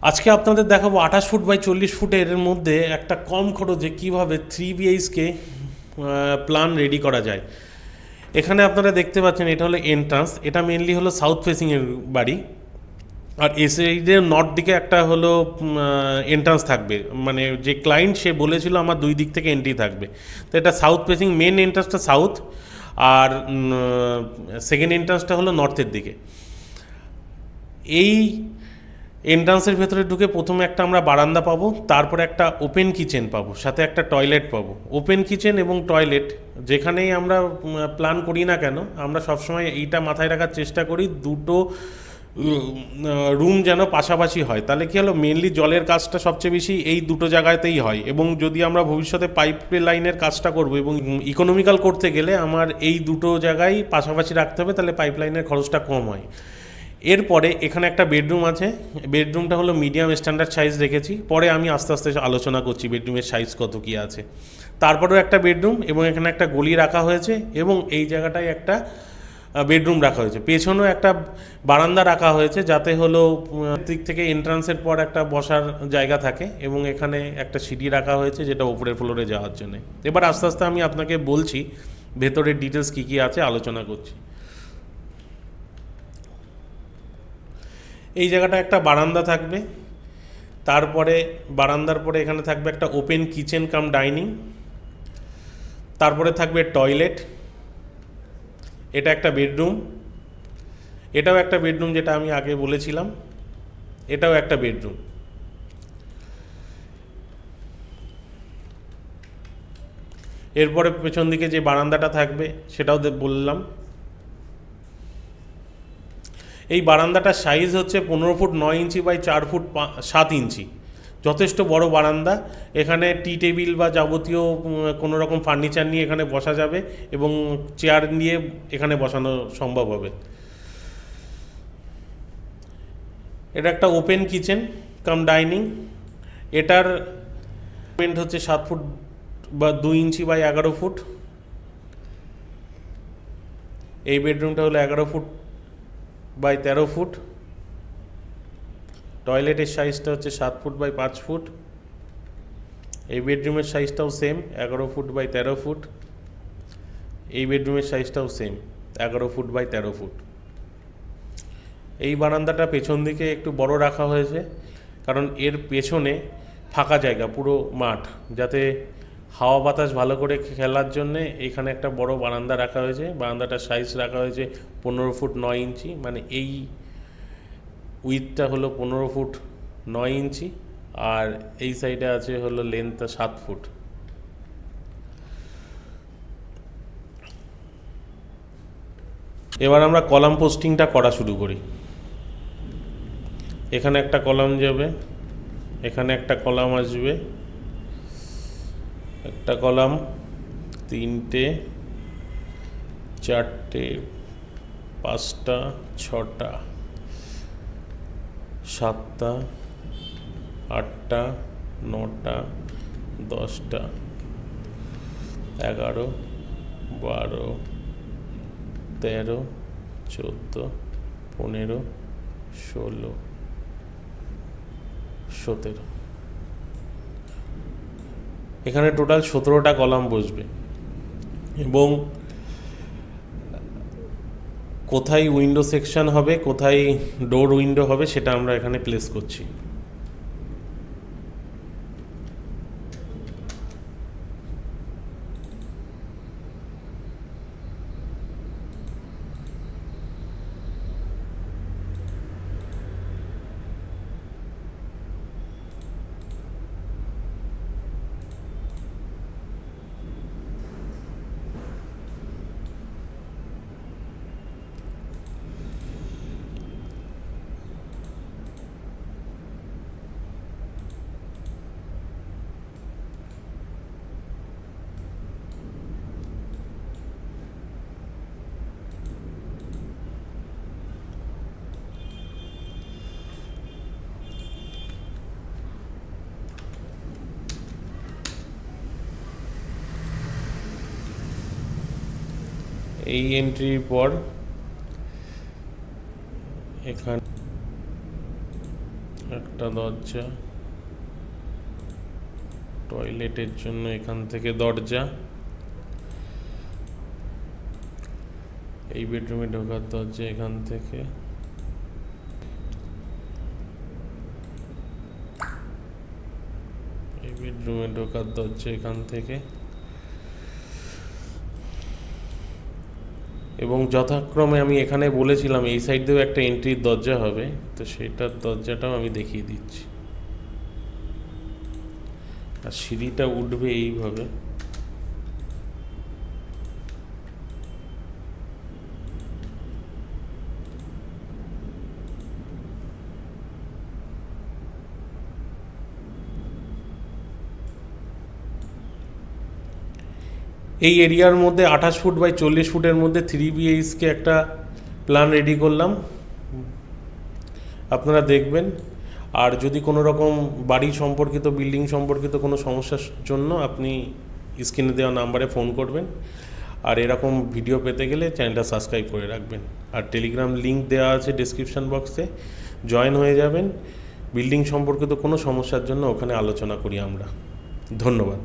আজকে আপনাদের দেখাবো 28 ফুট বাই 40 ফুটের মধ্যে একটা কম খরচে কীভাবে 3 BHK প্ল্যান রেডি করা যায়। এখানে আপনারা দেখতে পাচ্ছেন এটা হলো এন্ট্রান্স, এটা মেনলি হলো সাউথ ফেসিংয়ের বাড়ি। আর এ সাইডে নর্থ দিকে একটা হলো এন্ট্রান্স থাকবে, মানে যে ক্লায়েন্ট সে বলেছিল আমার দুই দিক থেকে এন্ট্রি থাকবে। তো এটা সাউথ ফেসিং, মেন এন্ট্রান্সটা সাউথ, আর সেকেন্ড এন্ট্রান্সটা হলো নর্থের দিকে। এই এন্ট্রান্সের ভেতরে ঢুকে প্রথমে একটা আমরা বারান্দা পাবো, তারপরে একটা ওপেন কিচেন পাবো, সাথে একটা টয়লেট পাবো। ওপেন কিচেন এবং টয়লেট যেখানেই আমরা প্ল্যান করি না কেন, আমরা সবসময় এইটা মাথায় রাখার চেষ্টা করি দুটো রুম যেন পাশাপাশি হয়। তাহলে কী হলো, মেনলি জলের কাজটা সবচেয়ে বেশি এই দুটো জায়গাতেই হয়, এবং যদি আমরা ভবিষ্যতে পাইপ লাইনের কাজটা করব এবং ইকোনমিক্যাল করতে গেলে আমার এই দুটো জায়গায় পাশাপাশি রাখতে হবে, তাহলে পাইপ লাইনের খরচটা কম হয়। এরপরে এখানে একটা বেডরুম আছে, বেডরুমটা হলো মিডিয়াম স্ট্যান্ডার্ড সাইজ রেখেছি, পরে আমি আস্তে আস্তে আলোচনা করছি বেডরুমের সাইজ কত কী আছে। তারপরেও একটা বেডরুম, এবং এখানে একটা গলি রাখা হয়েছে, এবং এই জায়গাটায় একটা বেডরুম রাখা হয়েছে। পেছনেও একটা বারান্দা রাখা হয়েছে, যাতে হলো দিক থেকে এন্ট্রান্সের পর একটা বসার জায়গা থাকে, এবং এখানে একটা সিঁড়ি রাখা হয়েছে যেটা উপরের ফ্লোরে যাওয়ার জন্য। এবার আস্তে আস্তে আমি আপনাকে বলছি ভেতরের ডিটেলস কী কী আছে, আলোচনা করছি। এই জায়গাটা একটা বারান্দা থাকবে, তারপরে বারান্দার পরে এখানে থাকবে একটা ওপেন কিচেন কাম ডাইনিং, তারপরে থাকবে টয়লেট, এটা একটা বেডরুম, এটাও একটা বেডরুম যেটা আমি আগে বলেছিলাম, এটাও একটা বেডরুম। এরপরে পেছন দিকে যে বারান্দাটা থাকবে সেটাও বললাম। এই বারান্দাটার সাইজ হচ্ছে 15 ফুট 9 ইঞ্চি বাই 4 ফুট 7 ইঞ্চি, যথেষ্ট বড় বারান্দা। এখানে টি টেবিল বা যাবতীয় কোনো রকম ফার্নিচার নিয়ে এখানে বসা যাবে, এবং চেয়ার নিয়ে এখানে বসানো সম্ভব হবে। এটা একটা ওপেন কিচেন কাম ডাইনিং, এটার পেন্ট হচ্ছে 7 ফুট বা 2 ইঞ্চি বাই 11 ফুট। এই বেডরুমটা হলো 11 ফুট বাই 13 ফুট। টয়লেটের সাইজটা হচ্ছে 7 ফুট বাই 5 ফুট। এই বেডরুমের সাইজটাও সেম 11 ফুট বাই 13 ফুট। এই বেডরুমের সাইজটাও সেম 11 ফুট বাই 13 ফুট। এই বারান্দাটা পেছন দিকে একটু বড় রাখা হয়েছে, কারণ এর পেছনে ফাঁকা জায়গা, পুরো মাঠ, যাতে হাওয়া বাতাস ভালো করে খেলার জন্যে এখানে একটা বড় বারান্দা রাখা হয়েছে। বারান্দাটার সাইজ রাখা হয়েছে 15 ফুট 9 ইঞ্চি, মানে এই উইথটা হলো 15 ফুট 9 ইঞ্চি, আর এই সাইডে আছে হলো লেন্থটা 7 ফুট। এবার আমরা কলাম পোস্টিংটা করা শুরু করি। এখানে একটা কলাম যাবে, এখানে একটা কলাম আসবে, একটা কলাম, 3টে 4টে 5টা 6টা 7টা 8টা 9টা 10টা 11 12 13 14 15 16 17। এখানে টোটাল 17টা কলাম বসবে, এবং কোথায় উইন্ডো সেকশন হবে, কোথায় ডোর উইন্ডো হবে, সেটা আমরা এখানে প্লেস করছি। এই এন্ট্রির পর এখানে একটা দরজা, টয়লেটের জন্য এখান থেকে দরজা, এই বেডরুমে ঢোকার দরজা এখান থেকে, এই বেডরুমে ঢোকার দরজা এখান থেকে, এবং যথাক্রমে আমি এখানে বলেছিলাম এই সাইড দিয়েও একটা এন্ট্রির দরজা হবে, তো সেটার দরজাটাও আমি দেখিয়ে দিচ্ছি। আর সিঁড়িটা উঠবে এইভাবে, এই এরিয়ার মধ্যে 28 ফুট বাই 40 ফুটের মধ্যে 3 বিএইচকে একটা প্ল্যান রেডি করলাম, আপনারা দেখবেন। আর যদি কোনো রকম বাড়ি সম্পর্কিত, বিল্ডিং সম্পর্কিত কোনো সমস্যার জন্য আপনি স্ক্রিনে দেওয়া নাম্বারে ফোন করবেন। আর এরকম ভিডিও পেতে গেলে চ্যানেলটা সাবস্ক্রাইব করে রাখবেন। আর টেলিগ্রাম লিঙ্ক দেওয়া আছে ডেসক্রিপশন বক্সে, জয়েন হয়ে যাবেন। বিল্ডিং সম্পর্কিত কোনো সমস্যার জন্য ওখানে আলোচনা করি আমরা। ধন্যবাদ।